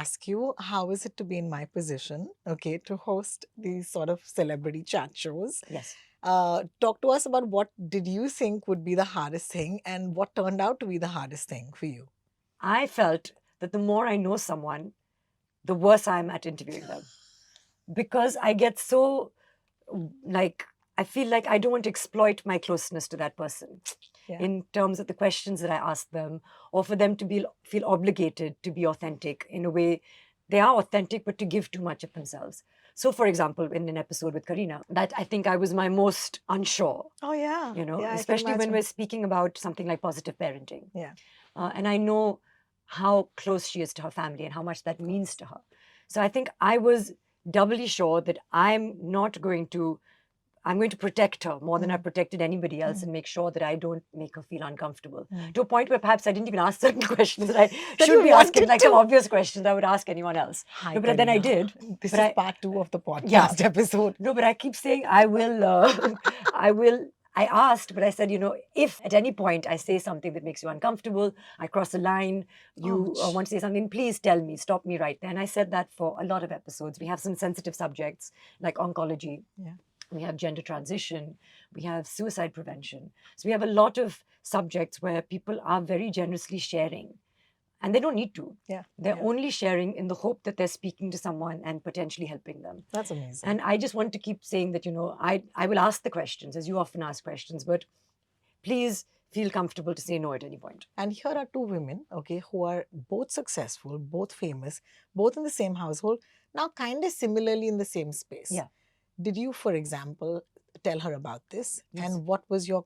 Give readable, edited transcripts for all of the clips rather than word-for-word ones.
ask you, how is it to be in my position, okay, to host these sort of celebrity chat shows? Yes. Talk to us about what did you think would be the hardest thing and what turned out to be the hardest thing for you? I felt that the more I know someone, the worse I'm at interviewing them. Because I get so, like, I feel like I don't want to exploit my closeness to that person Yeah. in terms of the questions that I ask them, or for them to feel obligated to be authentic in a way. They are authentic, but to give too much of themselves. So, for example, in an episode with Kareena, that I think I was my most unsure, Oh, yeah. Yeah, I can especially when imagine. we're speaking about something like positive parenting. Yeah. And I know how close she is to her family and how much that means to her. So I think I was doubly sure that I'm going to protect her more than I protected anybody else and make sure that I don't make her feel uncomfortable. To a point where perhaps I didn't even ask certain questions that I should you be asking, wanted like to. some obvious questions I would ask anyone else. Hi, No, but then I Kareena. did. This But is I- part 2 of the podcast episode. No, but I keep saying I will. I asked, but I said, if at any point I say something that makes you uncomfortable, I cross a line, you Ouch. want to say something, please tell me, stop me right there. And I said that for a lot of episodes. We have some sensitive subjects like oncology. Yeah. We have gender transition. We have suicide prevention. So we have a lot of subjects where people are very generously sharing. And they don't need to. Yeah. They're yeah. only sharing in the hope that they're speaking to someone and potentially helping them. That's amazing. And I just want to keep saying that, I will ask the questions, as you often ask questions, but please feel comfortable to say no at any point. And here are two women, okay, who are both successful, both famous, both in the same household, now kind of similarly in the same space. Yeah. Did you, for example, tell her about this? Yes. And what was your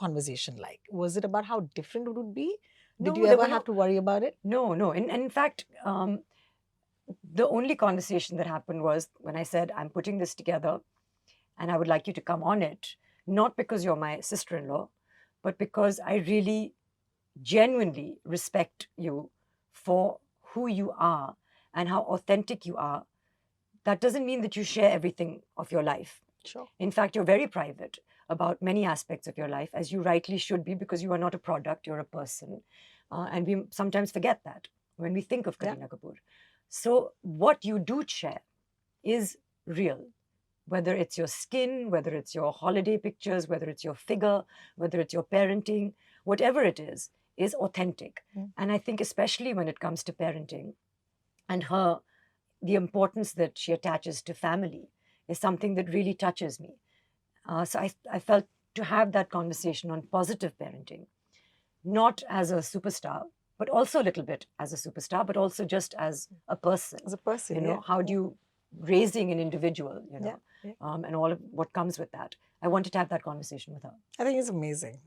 conversation like? Was it about how different it would be? Did No, you there ever were have to worry about it? No. And in fact, the only conversation that happened was when I said, I'm putting this together and I would like you to come on it, not because you're my sister-in-law, but because I really genuinely respect you for who you are and how authentic you are. That doesn't mean that you share everything of your life. Sure. In fact, you're very private about many aspects of your life, as you rightly should be, because you are not a product, you're a person. And we sometimes forget that when we think of Kareena Kapoor. So what you do share is real, whether it's your skin, whether it's your holiday pictures, whether it's your figure, whether it's your parenting, whatever it is authentic. And I think especially when it comes to parenting and the importance that she attaches to family is something that really touches me. So I felt to have that conversation on positive parenting, not as a superstar, but also a little bit as a superstar, but also just as a person. As a person, how do you raising an individual, Yeah. And all of what comes with that. I wanted to have that conversation with her. I think it's amazing.